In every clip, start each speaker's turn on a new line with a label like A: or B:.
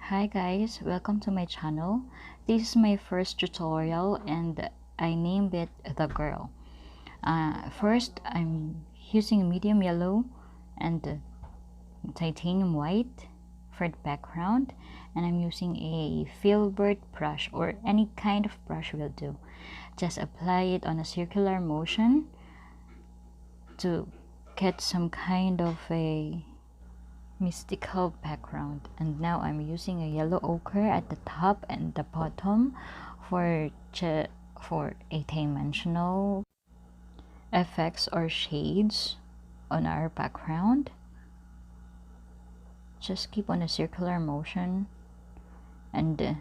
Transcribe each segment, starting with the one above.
A: Hi guys, welcome to my channel. This is my first tutorial and I named it The Girl. First, I'm using medium yellow and titanium white for the background, and I'm using a filbert brush or any kind of brush will do. Just apply it on a circular motion to get some kind of a mystical background. And now I'm using a yellow ochre at the top and the bottom for a dimensional effects or shades on our background. Just keep on a circular motion, and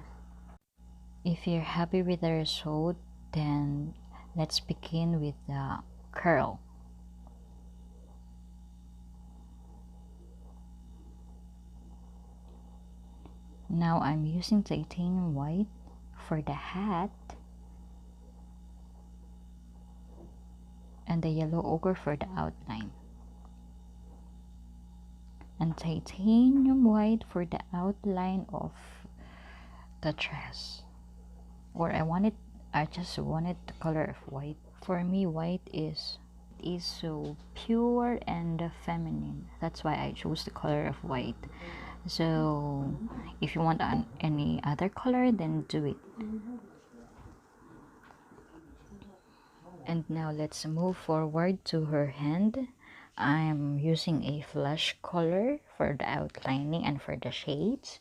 A: if you're happy with the result, then let's begin with the curl. Now I'm using titanium white for the hat and the yellow ochre for the outline, and titanium white for the outline of the dress. Or I just wanted the color of white. For me, white is so pure and feminine. That's why I chose the color of white. So if you want any other color, then do it. And now let's move forward to her hand. I'm using a flesh color for the outlining and for the shades,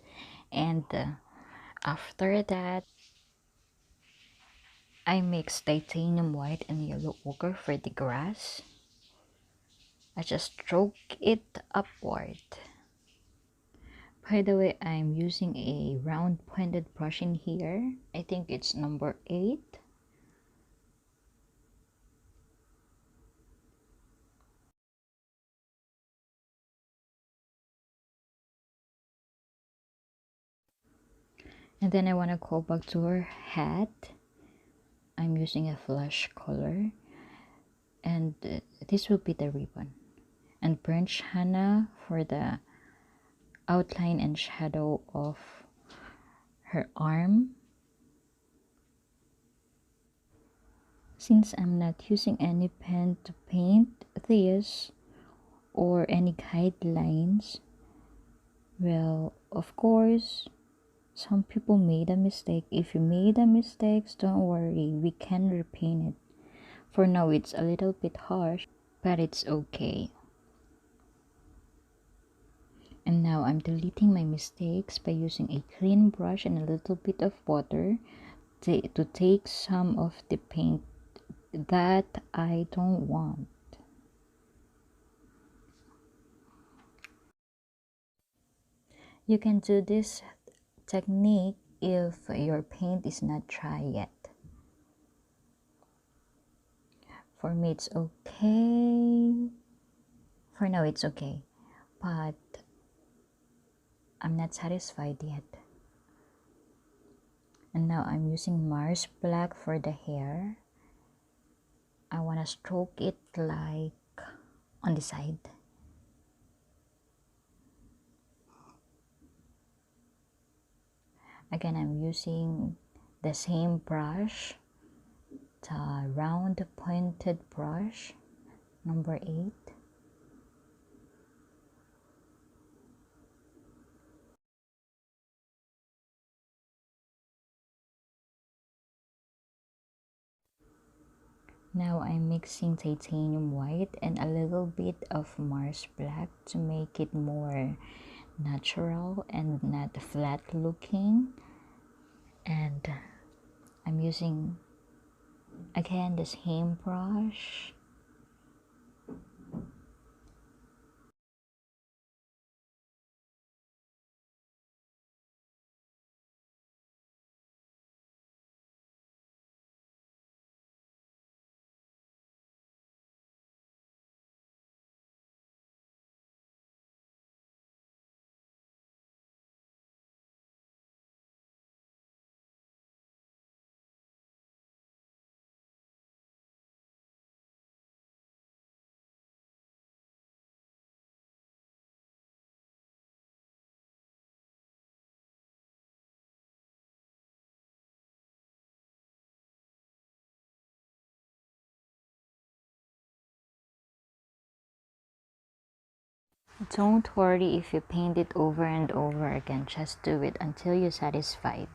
A: and after that I mix titanium white and yellow ochre for the grass. I just stroke it upward. By the way, I'm using a round pointed brush in here. I think it's number 8. And then I want to go back to her hat. I'm using a flesh color, and this will be the ribbon, and burnt sienna for the outline and shadow of her arm. Since I'm not using any pen to paint this or any guidelines, well, of course, some people made a mistake. If you made a mistake, don't worry, we can repaint it. For now, it's a little bit harsh, but it's okay. And now I'm deleting my mistakes by using a clean brush and a little bit of water to take some of the paint that I don't want. You can do this technique if your paint is not dry yet. For me, it's okay. For now, it's okay. But I'm not satisfied yet. And now I'm using Mars Black for the hair. I want to stroke it like on the side. Again, I'm using the same brush, the round pointed brush, number 8. Now I'm mixing titanium white and a little bit of Mars Black to make it more natural and not flat looking. And I'm using again the same brush. Don't worry if you paint it over and over again, just do it until you're satisfied.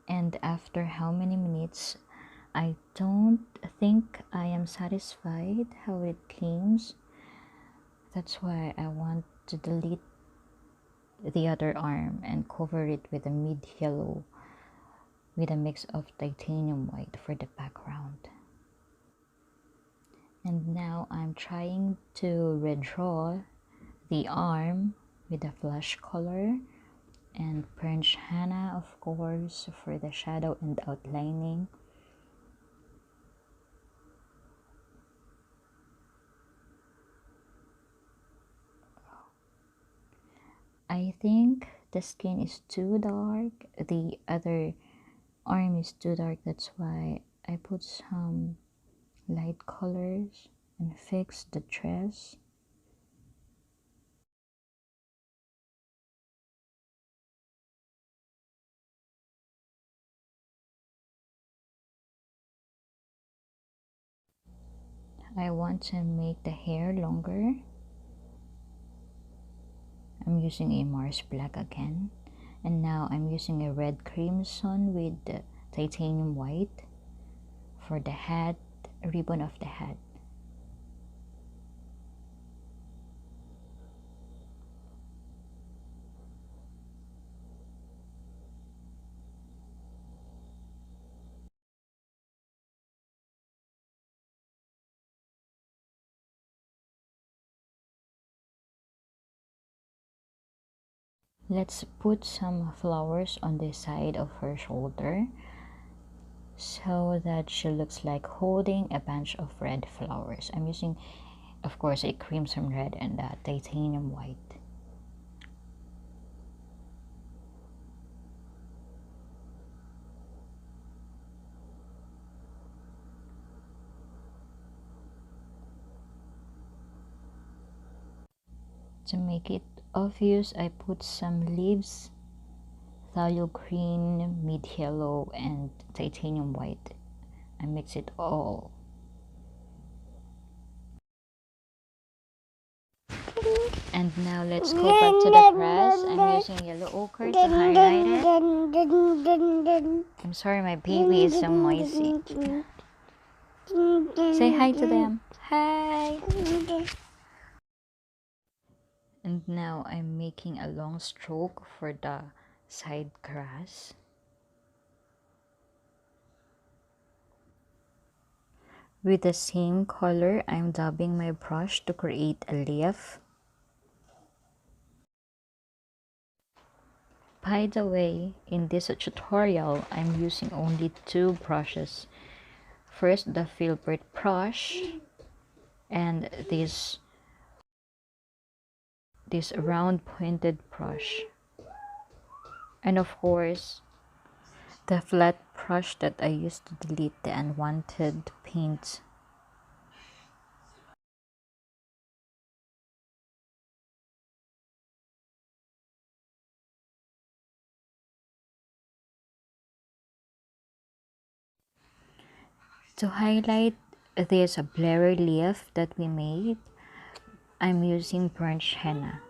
A: And after how many minutes, I don't think I am satisfied how it came. That's why I want to delete the other arm and cover it with a mid yellow with a mix of titanium white for the background. And now I'm trying to redraw the arm with a flesh color and burnt sienna, of course, for the shadow and outlining. I think the skin is too dark, the other arm is too dark, that's why I put some light colors and fix the dress. I want to make the hair longer. I'm using a Mars black again, and now I'm using a red crimson with the titanium white for the hat, ribbon of the hat. Let's put some flowers on the side of her shoulder so that she looks like holding a bunch of red flowers. I'm using, of course, a crimson red and a titanium white. To make it obvious, I put some leaves, phthalo green, mid yellow, and titanium white. I mix it all. And now let's go back to the grass. I'm using yellow ochre to highlight it. I'm sorry, my baby is so noisy. Say hi to them. Hi. And now I'm making a long stroke for the side grass. With the same color, I'm dabbing my brush to create a leaf. By the way, in this tutorial, I'm using only two brushes. First, the filbert brush and this round pointed brush. And of course, the flat brush that I used to delete the unwanted paint. To highlight this blurry leaf that we made, I'm using burnt sienna.